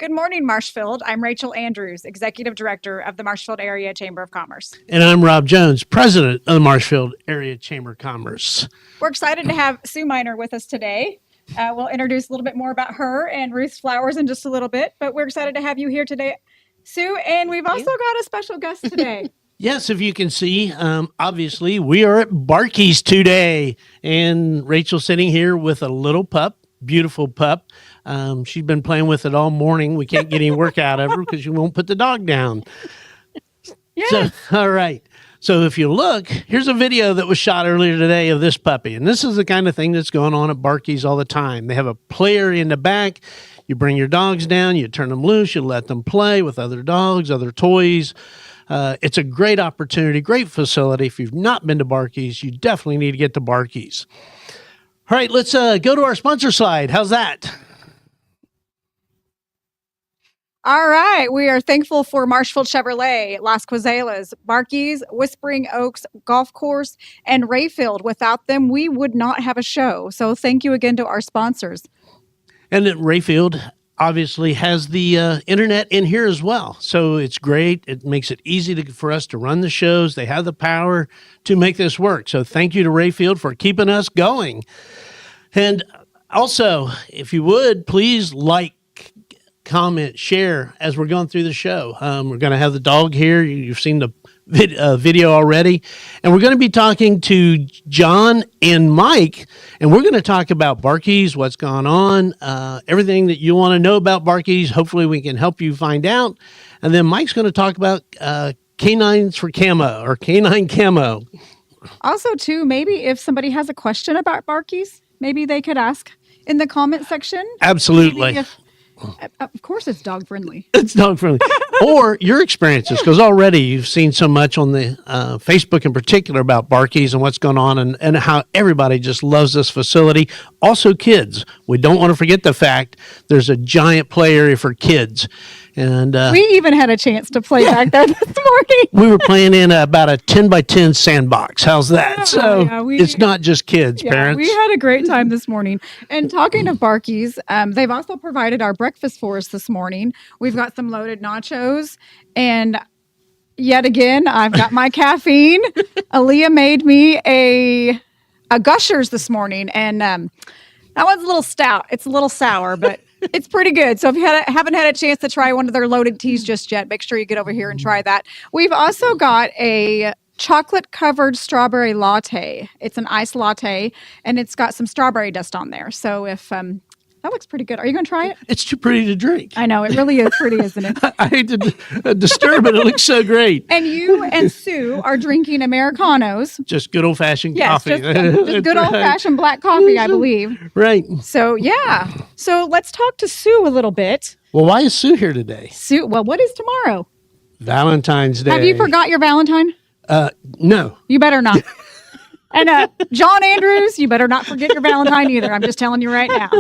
Good morning, Marshfield. I'm Rachel Andrews, Executive Director of the Marshfield Area Chamber of Commerce. And I'm Rob Jones, President of the Marshfield Area Chamber of Commerce. We're excited to have Sue Miner with us today. We'll introduce a little bit more about her and Ruth's Flowers in just a little bit, but we're excited to have you here today, Sue, and we've also got a special guest today. Yes, if you can see, obviously, we are at Bar-Cees today, and Rachel's sitting here with a little pup, beautiful pup. She's been playing with it all morning. We can't get any work out of her because she won't put the dog down. Yes. So, all right. So if you look, here's a video that was shot earlier today of this puppy. And this is the kind of thing that's going on at Bar-Cees all the time. They have a player in the back. You bring your dogs down, you turn them loose, you let them play with other dogs, other toys. It's a great opportunity, great facility. If you've not been to Bar-Cees, you definitely need to get to Bar-Cees. All right, let's go to our sponsor slide. How's that? All right. We are thankful for Marshfield Chevrolet, Las Quazelas, Bar-Cees, Whispering Oaks Golf Course, and Rayfield. Without them, we would not have a show. So thank you again to our sponsors. And then Rayfield obviously has the internet in here as well. So it's great. It makes it easy for us to run the shows. They have the power to make this work. So thank you to Rayfield for keeping us going. And also, if you would, please like, comment, share as we're going through the show. We're going to have the dog here. You've seen the video already. And we're going to be talking to John and Mike, and we're going to talk about Bar-Cees, what's going on, everything that you want to know about Bar-Cees. Hopefully we can help you find out. And then Mike's going to talk about canines for camo or canine camo. Also, too, maybe if somebody has a question about Bar-Cees, maybe they could ask in the comment section. Absolutely. Of course, it's dog friendly. It's dog friendly. Or your experiences, because already you've seen so much on the Facebook in particular about Bar-Cees and what's going on and how everybody just loves this facility. Also kids. We don't want to forget the fact there's a giant play area for kids. And we even had a chance to play back there this morning. We were playing in about a 10 by 10 sandbox. How's that? It's not just kids, parents. We had a great time this morning. And talking of Bar-Cees, they've also provided our breakfast for us this morning. We've got some loaded nachos. And yet again, I've got my caffeine. Aaliyah made me a Gushers this morning. And that one's a little stout. It's a little sour, but it's pretty good. So if you haven't had a chance to try one of their loaded teas just yet, make sure you get over here and try that. We've also got a chocolate-covered strawberry latte. It's an iced latte, and it's got some strawberry dust on there. So if that looks pretty good. Are you going to try it? It's too pretty to drink. I know. It really is pretty, isn't it? I hate to disturb it. It looks so great. And you and Sue are drinking Americanos. Just good old-fashioned Just coffee. good old-fashioned black coffee, I believe. Right. So, yeah. So let's talk to Sue a little bit. Well, why is Sue here today? Sue, well, what is tomorrow? Valentine's Day. Have you forgot your Valentine? No. You better not. And John Andrews, you better not forget your Valentine either. I'm just telling you right now.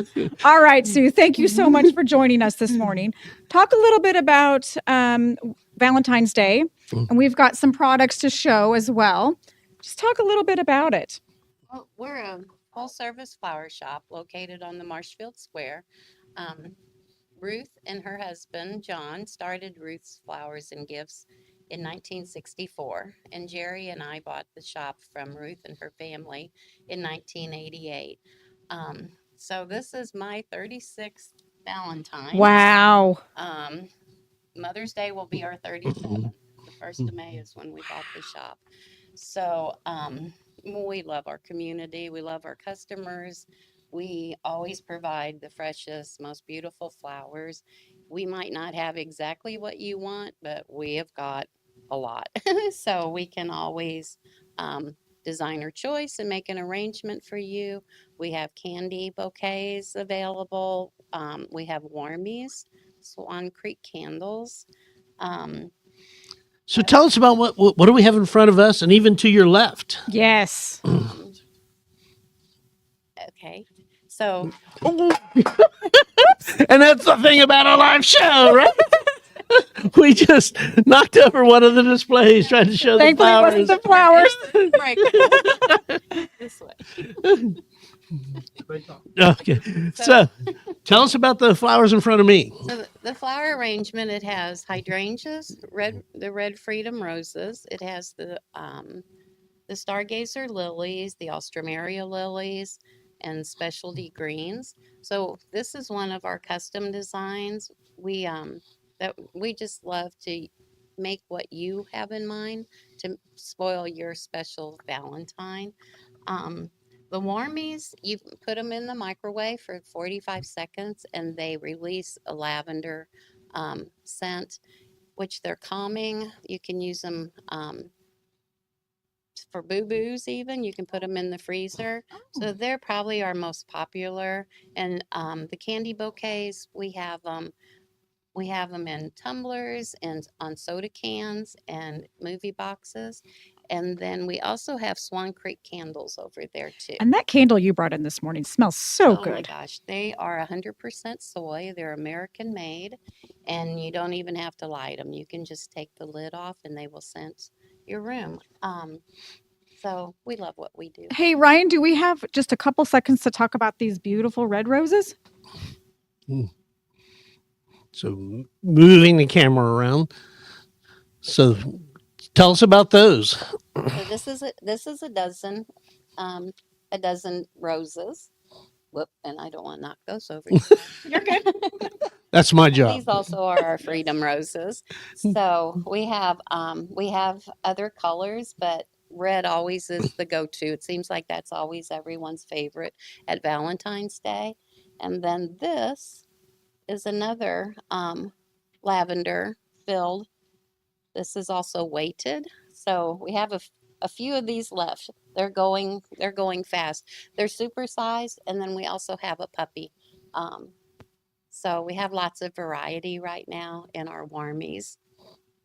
All right, Sue, thank you so much for joining us this morning. Talk a little bit about Valentine's Day, and we've got some products to show as well. Just talk a little bit about it. Well, we're a full-service flower shop located on the Marshfield Square. Ruth and her husband, John, started Ruth's Flowers and Gifts in 1964, and Jerry and I bought the shop from Ruth and her family in 1988. So this is my 36th Valentine. Wow. Mother's Day will be our 37th. The 1st of May is when we bought the shop. So we love our community. We love our customers. We always provide the freshest, most beautiful flowers. We might not have exactly what you want, but we have got a lot. So we can always designer choice and make an arrangement for you. We have candy bouquets available. We have warmies, Swan Creek candles. So tell us about what do we have in front of us and even to your left? Yes. Okay. So. And that's the thing about a live show, right? We just knocked over one of the displays trying to show the flowers. Thankfully, it wasn't the flowers. Right. This way. Okay. So Tell us about the flowers in front of me. So the flower arrangement, it has hydrangeas, the red freedom roses. It has the stargazer lilies, the alstroemeria lilies, and specialty greens. So this is one of our custom designs. We just love to make what you have in mind to spoil your special Valentine. Um, the warmies, you put them in the microwave for 45 seconds and they release a lavender scent, which they're calming. You can use them for boo-boos even. You can put them in the freezer. So they're probably our most popular. And the candy bouquets, we have them in tumblers and on soda cans and movie boxes. And then we also have Swan Creek candles over there too. And that candle you brought in this morning smells so Oh good. my gosh, they are 100% soy. They're American made, and you don't even have to light them. You can just take the lid off, and they will scent your room. So we love what we do. Hey, Ryan, do we have just a couple seconds to talk about these beautiful red roses? So moving the camera around. So tell us about those. So this is a dozen roses. Whoop, and I don't want to knock those over. You're good. That's my job. These also are our freedom roses. So we have other colors, but red always is the go-to. It seems like that's always everyone's favorite at Valentine's Day. And then this is another lavender filled. This is also weighted. So we have a few of these left. They're going fast. They're supersized, and then we also have a puppy. So we have lots of variety right now in our warmies.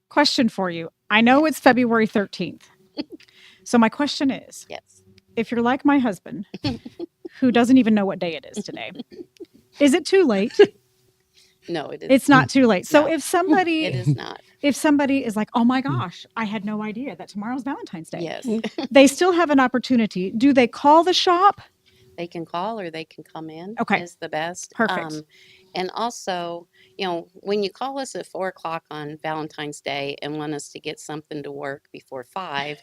Question for you. I know it's February 13th. So my question is, Yes. if you're like my husband, who doesn't even know what day it is today, is it too late? No, it is. It's not too late. So No. if somebody It is not. if somebody is like, "Oh my gosh, I had no idea that tomorrow's Valentine's Day." Yes. They still have an opportunity. Do they call the shop? They can call or they can come in. Okay. Is the best. Perfect. And also, when you call us at 4:00 on Valentine's Day and want us to get something to work before 5,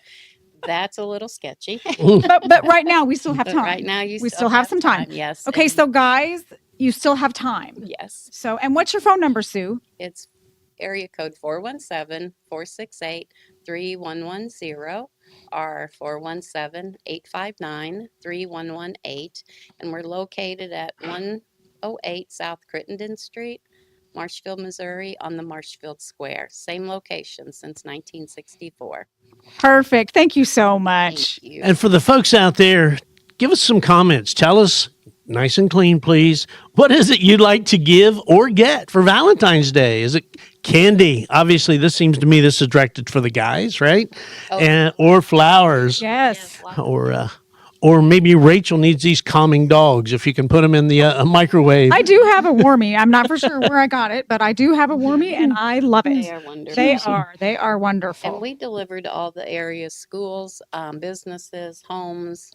that's a little sketchy. But right now we still have But time. right now you we still have some time. Yes. Okay, and so guys, you still have time. yes, So, and what's your phone number, Sue? it's area code 417-468-3110 or 417-859-3118. And we're located at 108 South Crittenden Street, Marshfield, Missouri, on the Marshfield Square. Same location since 1964. Perfect. Thank you so much. Thank you. And for the folks out there, give us some comments. Tell us, nice and clean, please. What is it you'd like to give or get for Valentine's Day? Is it candy? Obviously, this seems to me this is directed for the guys, right? Oh. And or flowers, Yes. or maybe Rachel needs these calming dogs. If you can put them in the microwave. I do have a warmie. I'm not for sure where I got it, but I do have a warmie and I love They it. are wonderful. They are wonderful. And we deliver to all the area schools, businesses, homes.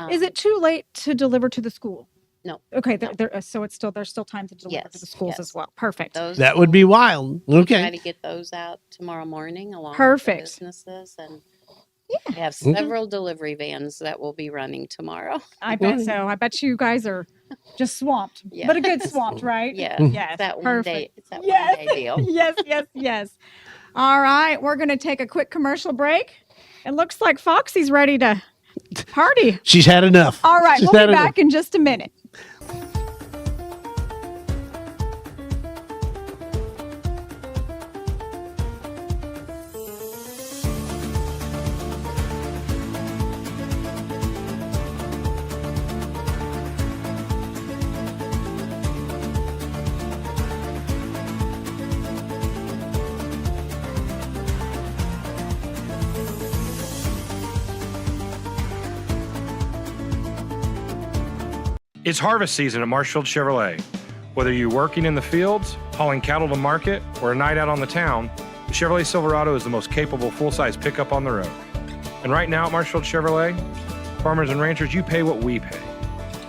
Is it too late to deliver to the school? No. Okay, No. so there's still time to deliver to the Yes, schools yes. as well. Perfect. Those That would be wild. Try Okay. to get those out tomorrow morning along Perfect. with the businesses, and we have several delivery vans that will be running tomorrow. I bet so. I bet you guys are just swamped, Yeah. but a good swamped, right? Yeah, Yes. that one Perfect. day. It's that Yes. one day deal. Yes. All right, we're going to take a quick commercial break. It looks like Foxy's ready to party. She's had enough. All right, She's we'll had be enough. back in just a minute. It's harvest season at Marshfield Chevrolet. Whether you're working in the fields, hauling cattle to market, or a night out on the town, the Chevrolet Silverado is the most capable full-size pickup on the road. And right now at Marshfield Chevrolet, farmers and ranchers, you pay what we pay.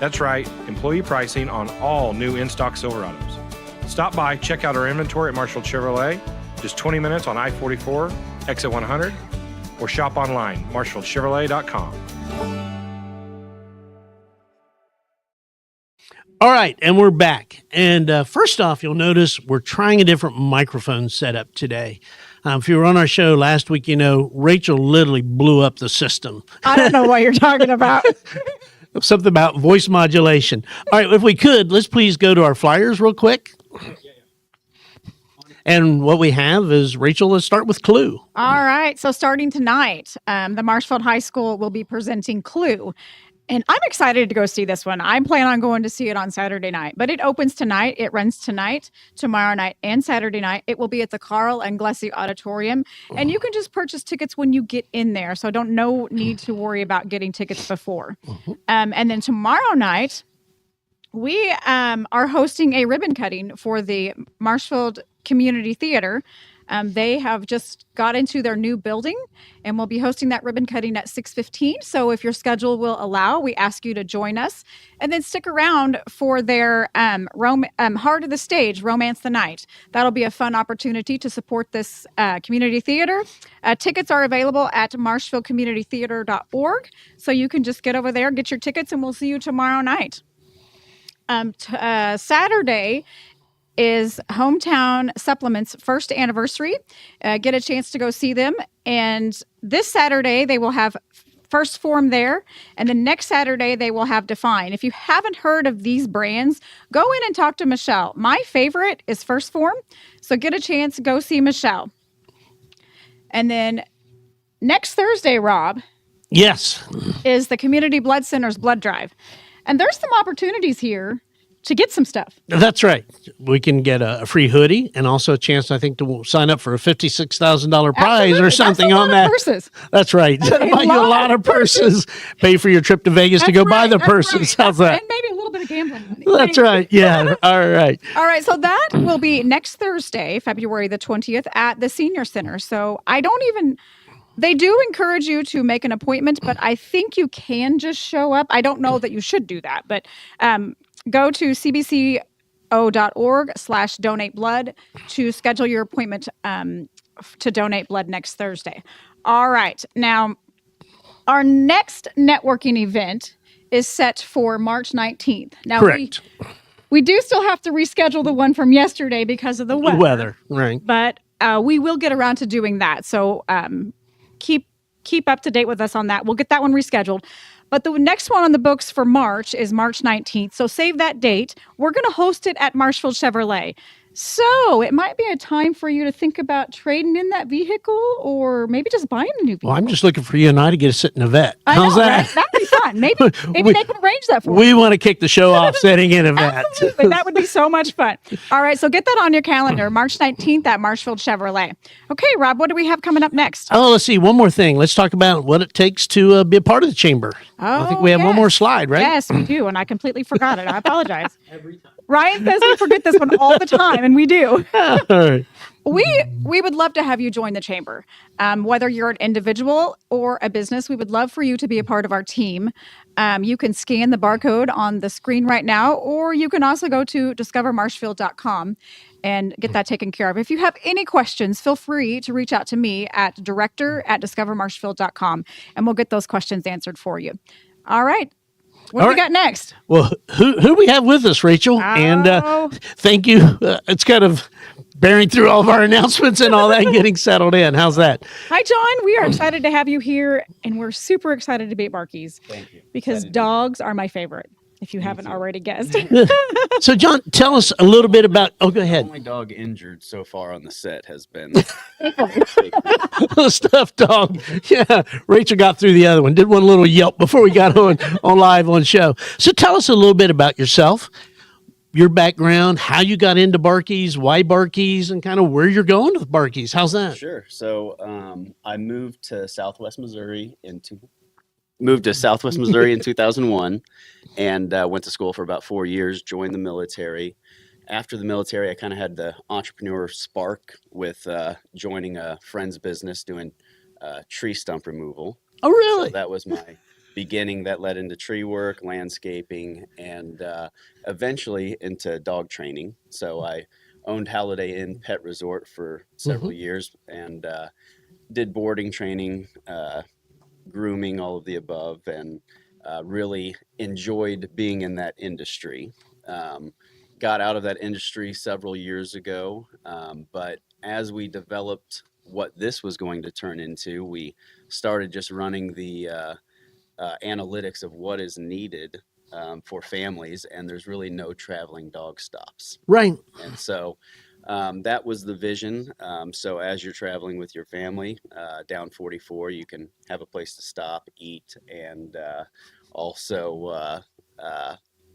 That's right, employee pricing on all new in-stock Silverados. Stop by, check out our inventory at Marshall Chevrolet, just 20 minutes on I-44, exit 100, or shop online, marshallchevrolet.com. All right, and we're back. And first off, you'll notice we're trying a different microphone setup today. If you were on our show last week, you know, Rachel literally blew up the system. I don't know what you're talking about. Something about voice modulation. All right, if we could, let's please go to our flyers real quick. And what we have is, Rachel, let's start with Clue. All right. So starting tonight, the Marshfield High School will be presenting Clue. And I'm excited to go see this one. I plan on going to see it on Saturday night, but it opens tonight. It runs tonight, tomorrow night, and Saturday night. It will be at the Carl and Glessy Auditorium, and you can just purchase tickets when you get in there. So no need to worry about getting tickets before. And then tomorrow night, we are hosting a ribbon cutting for the Marshfield Community Theater. They have just got into their new building, and we'll be hosting that ribbon cutting at 6:15. So if your schedule will allow, we ask you to join us, and then stick around for their Heart of the Stage, Romance the Night. That'll be a fun opportunity to support this community theater. Tickets are available at marshfieldcommunitytheater.org, so you can just get over there, get your tickets, and we'll see you tomorrow night. Saturday is Hometown Supplement's first anniversary. Get a chance to go see them. And this Saturday, they will have First Form there. And the next Saturday, they will have Define. If you haven't heard of these brands, go in and talk to Michelle. My favorite is First Form. So get a chance, go see Michelle. And then next Thursday, Rob. Yes. Is the Community Blood Center's blood drive. And there's some opportunities here to get some stuff. That's right. We can get a free hoodie and also a chance, I think, to sign up for a $56,000 prize. Absolutely. Or something That's a lot on that. of purses. That's right. Buy you a lot of purses. Pay for your trip to Vegas to go buy the purses. How's that? And maybe a little bit of gambling money. That's right. Yeah. All right. All right. So that will be next Thursday, February the 20th at the Senior Center. So they do encourage you to make an appointment, but I think you can just show up. I don't know that you should do that, but go to cbco.org/donate blood to schedule your appointment to donate blood next Thursday. All right. Now, our next networking event is set for March 19th. Now, Correct. We do still have to reschedule the one from yesterday because of the weather. Right. But we will get around to doing that. So keep up to date with us on that. We'll get that one rescheduled. But the next one on the books for March is March 19th. So save that date. We're going to host it at Marshfield Chevrolet. So it might be a time for you to think about trading in that vehicle or maybe just buying a new vehicle. Well, I'm just looking for you and I to get to sit in a vet. How's that? Right? That'd be fun. Maybe they can arrange that for We you. want to kick the show off sitting in a vet. Absolutely. That would be so much fun. All right. So get that on your calendar, March 19th at Marshfield Chevrolet. Okay, Rob, what do we have coming up next? Oh, let's see. One more thing. Let's talk about what it takes to be a part of the chamber. I think we have one more slide, right? Yes, we do. And I completely forgot it. I apologize. Every time. Ryan says we forget this one all the time, and we do. All right. We would love to have you join the chamber. Whether you're an individual or a business, we would love for you to be a part of our team. You can scan the barcode on the screen right now, or you can also go to discovermarshfield.com and get that taken care of. If you have any questions, feel free to reach out to me at director@discovermarshfield.com, and we'll get those questions answered for you. All right. What do we got next? Well, who we have with us, Rachel? And thank you. It's kind of bearing through all of our announcements and all that and getting settled in. How's that? Hi, John. We are excited to have you here, and we're super excited to be at Bar-Cees. Thank you. Because dogs are my favorite, if you haven't already guessed. So, John, tell us a little bit about. Oh, go The ahead. only dog injured so far on the set has been The stuffed dog. Yeah, Rachel got through the other one. Did one little yelp before we got on live on show. So, tell us a little bit about yourself, your background, how you got into Bar-Cees, why Bar-Cees, and kind of where you're going with Bar-Cees. How's that? Sure. So I moved to Southwest Missouri in 2001 and went to school for about 4 years, joined the military. After the military, I kind of had the entrepreneur spark with joining a friend's business doing tree stump removal. Oh, really? So that was my beginning that led into tree work, landscaping, and eventually into dog training. So I owned Holiday Inn Pet Resort for several years and did boarding training, grooming, all of the above, and really enjoyed being in that industry. Um, got out of that industry several years ago, but as we developed what this was going to turn into, we started just running the analytics of what is needed for families, and there's really no traveling dog stops. Right. And so that was the vision. So as you're traveling with your family down 44, you can have a place to stop, eat, and also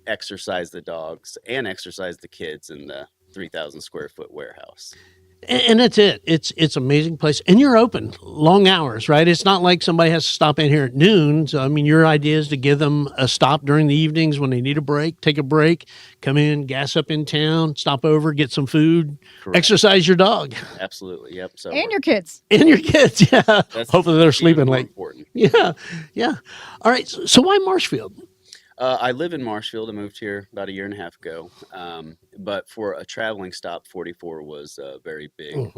exercise the dogs and exercise the kids in the 3,000 square foot warehouse. And that's it. It's amazing place, and you're open long hours, right? It's not like somebody has to stop in here at noon. So I mean, your idea is to give them a stop during the evenings when they need a break. Take a break, come in, gas up in town, stop over, get some food, Correct. exercise your dog Absolutely. Yep. So And your kids. and your kids. Yeah, that's hopefully they're even sleeping more late. important. Yeah, yeah. All right. So why Marshfield? I live in Marshfield. I moved here about a year and a half ago. But for a traveling stop, 44 was a very big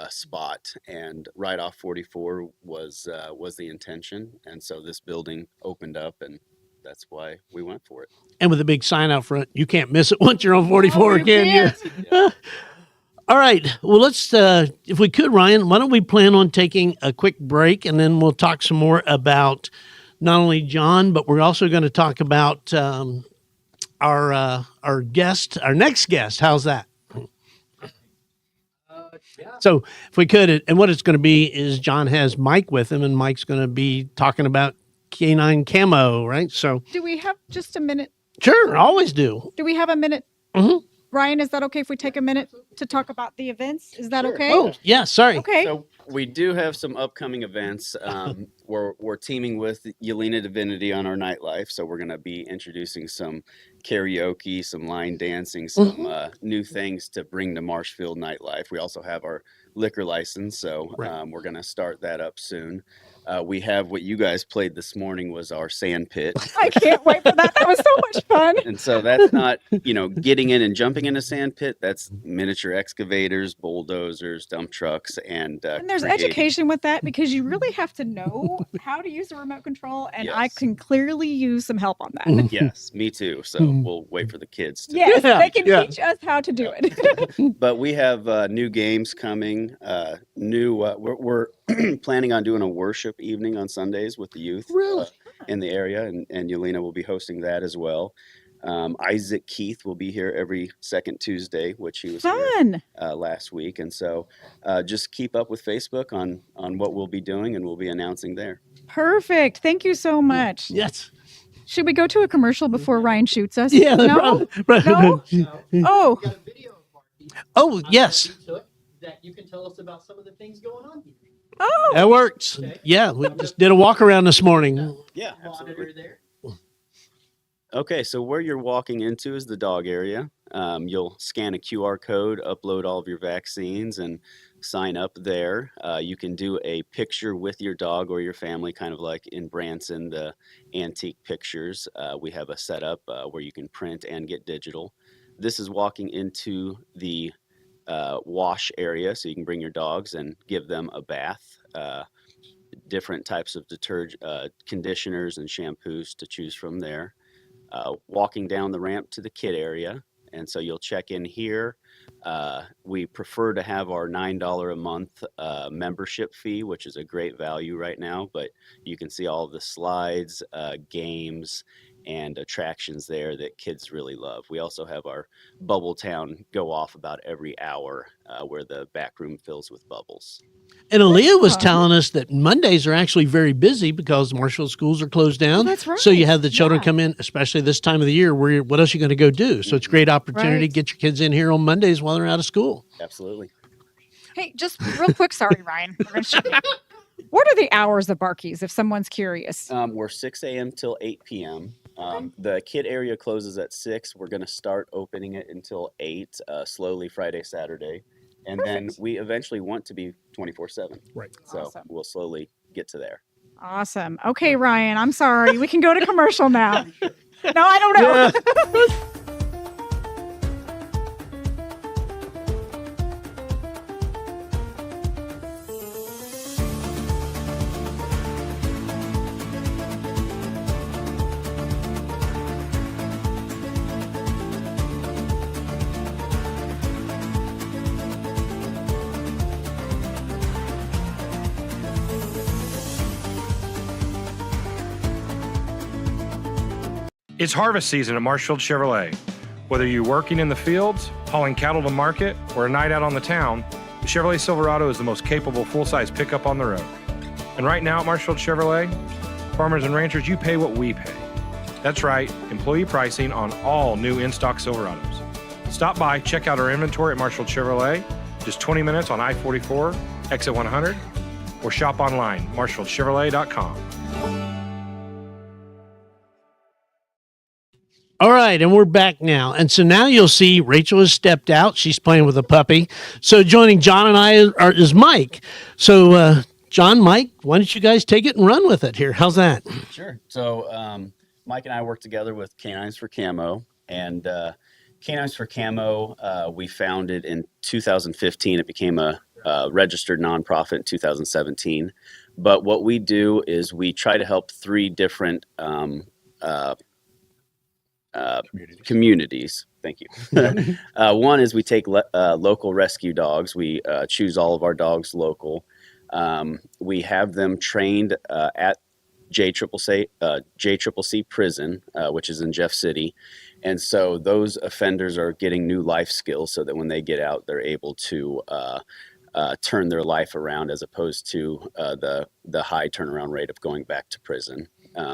spot, and right off 44 was the intention. And so this building opened up, and that's why we went for it. And with a big sign out front, you can't miss it once you're on 44 you again. can't. All right. Well, let's, if we could, Ryan, why don't we plan on taking a quick break, and then we'll talk some more about not only John, but we're also going to talk about our guest, our next guest. How's that? So if we could, and what it's going to be is John has Mike with him, and Mike's going to be talking about canine camo, right? So Do we have just a minute? sure, always do. Do we have a minute? Mhm. Ryan, is that okay if we take a minute to talk about the events? Is that Sure. okay? Oh, yeah, sorry. Okay. So we do have some upcoming events. We're teaming with Yelena Divinity on our nightlife, so we're going to be introducing some karaoke, some line dancing, some new things to bring to Marshfield nightlife. We also have our liquor license, so Right. we're going to start that up soon. We have what you guys played this morning was our sand pit. I can't wait for that. That was so much fun. And so that's not, getting in and jumping in a sand pit. That's miniature excavators, bulldozers, dump trucks, and And there's creating- education with that because you really have to know how to use the remote control. And I Yes. can clearly use some help on that. Yes, me too. So we'll wait for the kids to. Yes, Yeah, they can yeah. teach us how to do it. But we have new games coming. We're planning on doing a worship evening on Sundays with the youth Really? in the area, and Yelena will be hosting that as well. Isaac Keith will be here every second Tuesday, which he was here Fun. last week, and so just keep up with Facebook on what we'll be doing, and we'll be announcing there. Perfect. Thank you so much. Yes. Should we go to a commercial before Ryan shoots us? Yeah. No? Right. No? Oh, We got a video of Marky Oh, yes. that we took that you can tell us about some of the things going on here. oh. That works. Yeah. We just did a walk around this morning. Yeah, Monitor absolutely. there. Okay, so where you're walking into is the dog area. You'll scan a QR code, upload all of your vaccines, and sign up there. You can do a picture with your dog or your family, kind of like in Branson, the antique pictures. We have a setup where you can print and get digital. This is walking into the wash area, so you can bring your dogs and give them a bath. Different types of detergent, conditioners, and shampoos to choose from there. Walking down the ramp to the kid area. And so you'll check in here. We prefer to have our $9 a month membership fee, which is a great value right now, but you can see all of the slides, games, and attractions there that kids really love. We also have our Bubble Town go off about every hour where the back room fills with bubbles. And Aaliyah was fun. telling us that Mondays are actually very busy because Marshall schools are closed down. that's right. So you have the children Yeah. come in, especially this time of the year, where what else are you going to go do? So it's a great opportunity to Right. get your kids in here on Mondays while they're out of school. Absolutely. Hey, just real quick. Sorry, Ryan. We're gonna shoot you. What are the hours of Bar-Cees if someone's curious? We're 6 a.m. till 8 p.m. The kid area closes at 6. We're going to start opening it until 8, slowly Friday, Saturday. And then Perfect. we eventually want to be 24/7. Right. So Awesome. we'll slowly get to there. Awesome. Okay, Ryan, I'm sorry. We can go to commercial now. No, I don't know. It's harvest season at Marshfield Chevrolet. Whether you're working in the fields, hauling cattle to market, or a night out on the town, the Chevrolet Silverado is the most capable full-size pickup on the road. And right now at Marshfield Chevrolet, farmers and ranchers, you pay what we pay. That's right, employee pricing on all new in-stock Silverados. Stop by, check out our inventory at Marshfield Chevrolet, just 20 minutes on I-44, exit 100, or shop online, marshfieldchevrolet.com. All right, and we're back now. And so now you'll see Rachel has stepped out. She's playing with a puppy. So joining John and I is Mike. So John, Mike, why don't you guys take it and run with it here? How's that? Sure. So Mike and I work together with Canines for Camo, and Canines for Camo we founded in 2015. It became a registered nonprofit in 2017. But what we do is we try to help three different communities. Thank you. One is we take local rescue dogs. We choose all of our dogs local. We have them trained at JCCC prison, which is in Jeff City. And so those offenders are getting new life skills so that when they get out, they're able to turn their life around, as opposed to the high turnaround rate of going back to prison.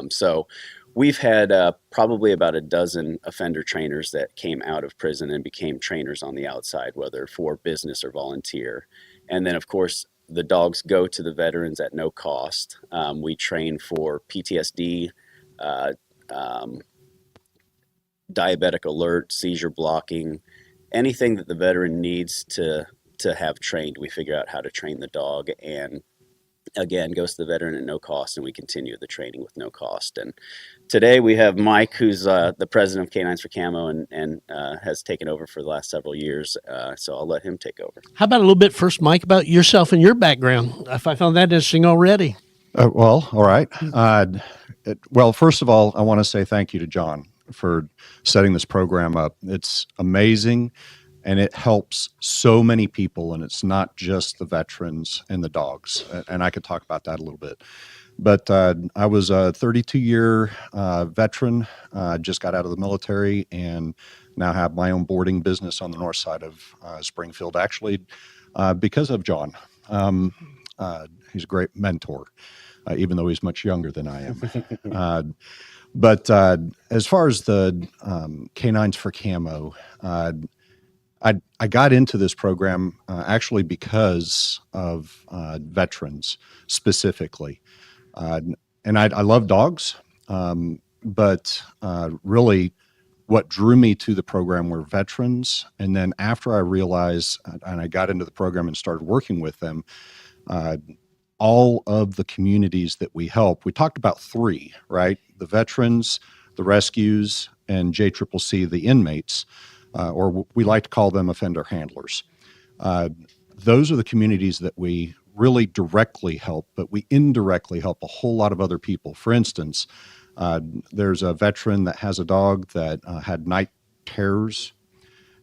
So we've had probably about a dozen offender trainers that came out of prison and became trainers on the outside, whether for business or volunteer. And then, of course, the dogs go to the veterans at no cost. We train for PTSD, diabetic alert, seizure blocking, anything that the veteran needs to have trained. We figure out how to train the dog, and again, goes to the veteran at no cost, and we continue the training with no cost. And today we have Mike, who's the president of Canines for Camo, and has taken over for the last several years. So I'll let him take over. How about a little bit first, Mike, about yourself and your background? If I found that interesting already. Well, all right. Well, first of all, I want to say thank you to John for setting this program up. It's amazing, and it helps so many people, and it's not just the veterans and the dogs. And I could talk about that a little bit. But I was a 32-year veteran, just got out of the military, and now have my own boarding business on the north side of Springfield, actually, because of John. He's a great mentor, even though he's much younger than I am. But as far as the Canines for Camo, I got into this program actually because of veterans specifically. And I love dogs, but really what drew me to the program were veterans. And then after I realized, and I got into the program and started working with them, all of the communities that we help, we talked about three, right? The veterans, the rescues, and JCCC, the inmates, or we like to call them offender handlers. Those are the communities that we really directly help, but we indirectly help a whole lot of other people. For instance, there's a veteran that has a dog that had night terrors,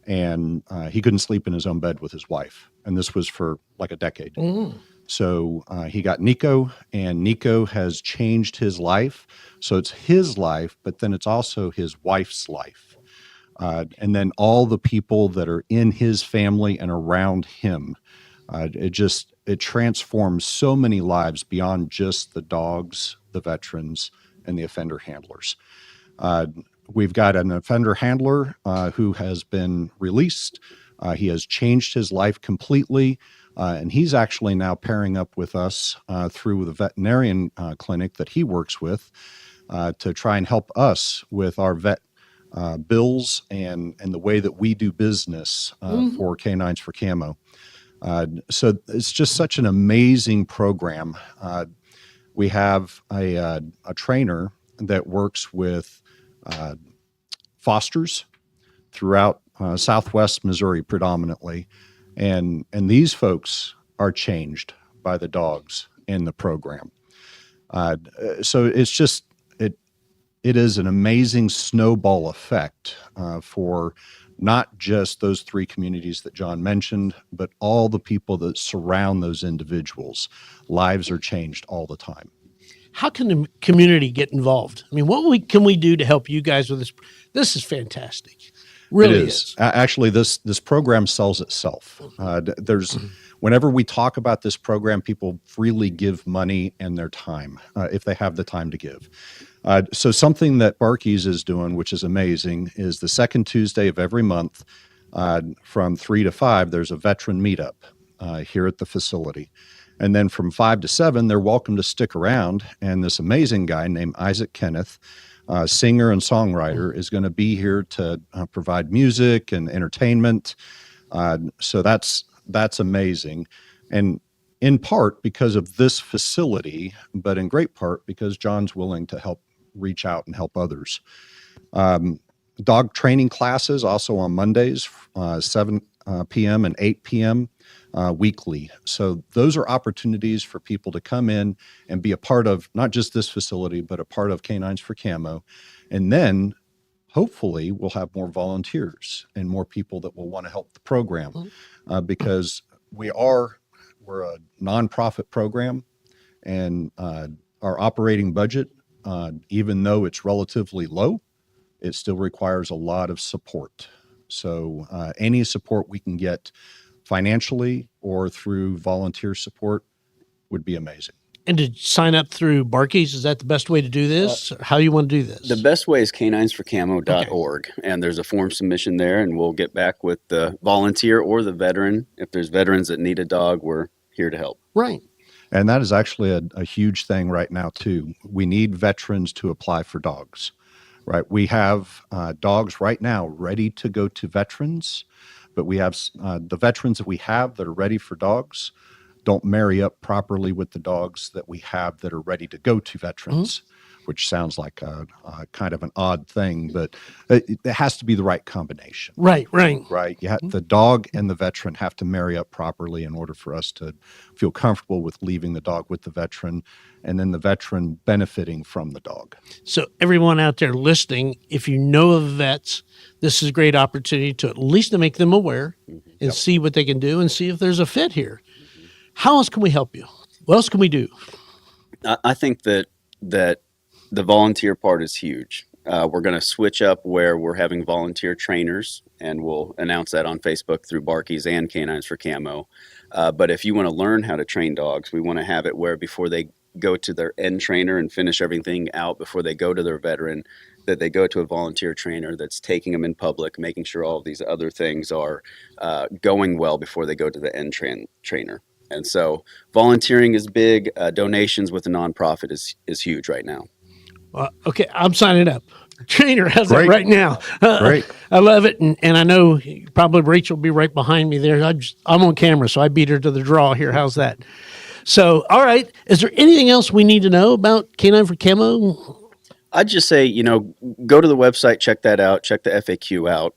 and he couldn't sleep in his own bed with his wife. And this was for like a decade. Mm. So he got Nico, and Nico has changed his life. So it's his life, but then it's also his wife's life. And then all the people that are in his family and around him. It transforms so many lives beyond just the dogs, the veterans, and the offender handlers. We've got an offender handler who has been released. He has changed his life completely, and he's actually now pairing up with us through the veterinarian clinic that he works with to try and help us with our vet bills and the way that we do business for Canines for Camo. So it's just such an amazing program. We have a trainer that works with fosters throughout Southwest Missouri predominantly, and these folks are changed by the dogs in the program. So it's just it is an amazing snowball effect for not just those three communities that John mentioned, but all the people that surround those individuals. Lives are changed all the time. How can the community get involved? I mean, can we do to help you guys with this? This is fantastic. Really It is. Actually, this program sells itself. There's whenever we talk about this program, people freely give money and their time if they have the time to give. So something that Bar-Cees is doing, which is amazing, is the second Tuesday of every month from 3 to 5, there's a veteran meetup here at the facility. And then from 5 to 7, they're welcome to stick around. And this amazing guy named Isaac Kenneth, singer and songwriter, is going to be here to provide music and entertainment. So that's amazing. And in part because of this facility, but in great part because John's willing to help reach out and help others. Dog training classes also on Mondays, 7 p.m. and 8 p.m. Weekly. So those are opportunities for people to come in and be a part of not just this facility, but a part of Canines for Camo. And then hopefully we'll have more volunteers and more people that will want to help the program because we're a nonprofit program, and our operating budget, even though it's relatively low, it still requires a lot of support. So any support we can get financially or through volunteer support would be amazing. And to sign up through Bar-Cees, is that the best way to do this? How do you want to do this? The best way is caninesforcamo.org, and there's a form submission there, and we'll get back with the volunteer or the veteran. If there's veterans that need a dog, we're here to help. Right. And that is actually a huge thing right now, too. We need veterans to apply for dogs, right? We have dogs right now ready to go to veterans, but we have the veterans that we have that are ready for dogs don't marry up properly with the dogs that we have that are ready to go to veterans, which sounds like a kind of an odd thing, but it has to be the right combination. Right. Right. The dog and the veteran have to marry up properly in order for us to feel comfortable with leaving the dog with the veteran and then the veteran benefiting from the dog. So everyone out there listening, if you know of vets, this is a great opportunity to at least to make them aware and see what they can do and see if there's a fit here. How else can we help you? What else can we do? I think that the volunteer part is huge. We're going to switch up where we're having volunteer trainers, and we'll announce that on Facebook through Bar-Cees and Canines for Camo. But if you want to learn how to train dogs, we want to have it where before they go to their end trainer and finish everything out before they go to their veteran, that they go to a volunteer trainer that's taking them in public, making sure all of these other things are going well before they go to the end trainer. And so volunteering is big. Donations with a nonprofit is huge right now. Okay, I'm signing up. Trainer has Great. it right now. Great. I love it. And I know probably Rachel will be right behind me there. I'm on camera, so I beat her to the draw here. How's that? So, all right. Is there anything else we need to know about Canine for Camo? I'd just say, go to the website, check that out, check the FAQ out.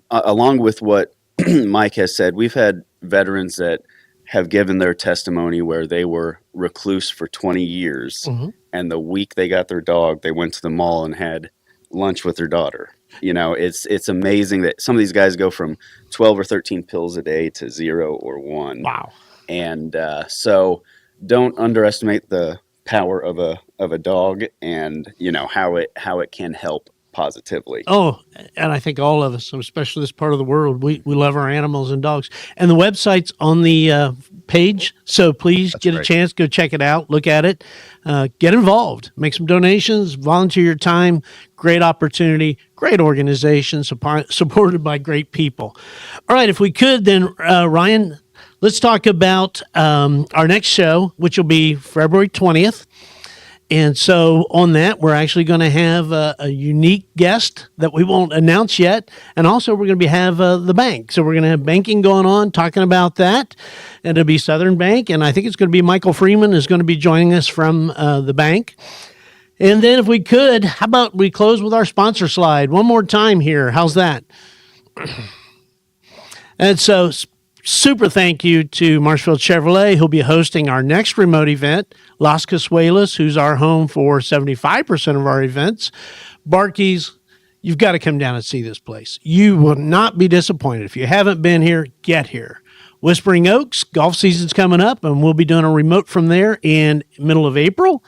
Along with what Mike has said, we've had veterans that have given their testimony where they were recluse for 20 years. And the week they got their dog, they went to the mall and had lunch with their daughter. It's amazing that some of these guys go from 12 or 13 pills a day to 0 or 1. Wow. And so don't underestimate the power of a dog and how it can help positively. Oh, and I think all of us, especially this part of the world, we love our animals and dogs. And the website's on the page, so please get a chance, go check it out, look at it, get involved, make some donations, volunteer your time. Great opportunity, great organization, supported by great people. All right, if we could then, Ryan, let's talk about our next show, which will be February 20th. And so on that, we're actually going to have a unique guest that we won't announce yet. And also we're going to have the bank. So we're going to have banking going on, talking about that. And it'll be Southern Bank. And I think it's going to be Michael Freeman is going to be joining us from the bank. And then if we could, how about we close with our sponsor slide one more time here? How's that? And so super thank you to Marshfield Chevrolet, who'll be hosting our next remote event. Las Casuelas, who's our home for 75% of our events. Bar-Cees, you've got to come down and see this place. You will not be disappointed. If you haven't been here, get here. Whispering Oaks, golf season's coming up, and we'll be doing a remote from there in middle of April.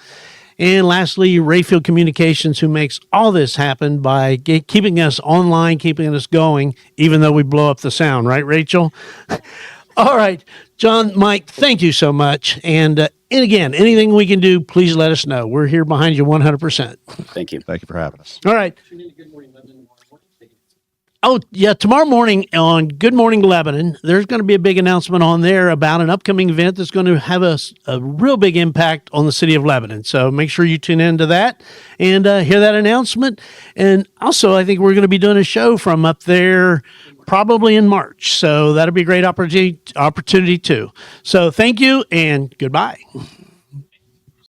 And lastly, Rayfield Communications, who makes all this happen by keeping us online, keeping us going, even though we blow up the sound, right, Rachel? All right, John, Mike, thank you so much. And again, anything we can do, please let us know. We're here behind you 100%. Thank you. Thank you for having us. All right. Tune in to Good Morning Lebanon tomorrow morning. Oh, yeah. Tomorrow morning on Good Morning Lebanon, there's going to be a big announcement on there about an upcoming event that's going to have a real big impact on the city of Lebanon. So make sure you tune into that and hear that announcement. And also, I think we're going to be doing a show from up there probably in March. So that'll be a great opportunity too. So thank you and goodbye.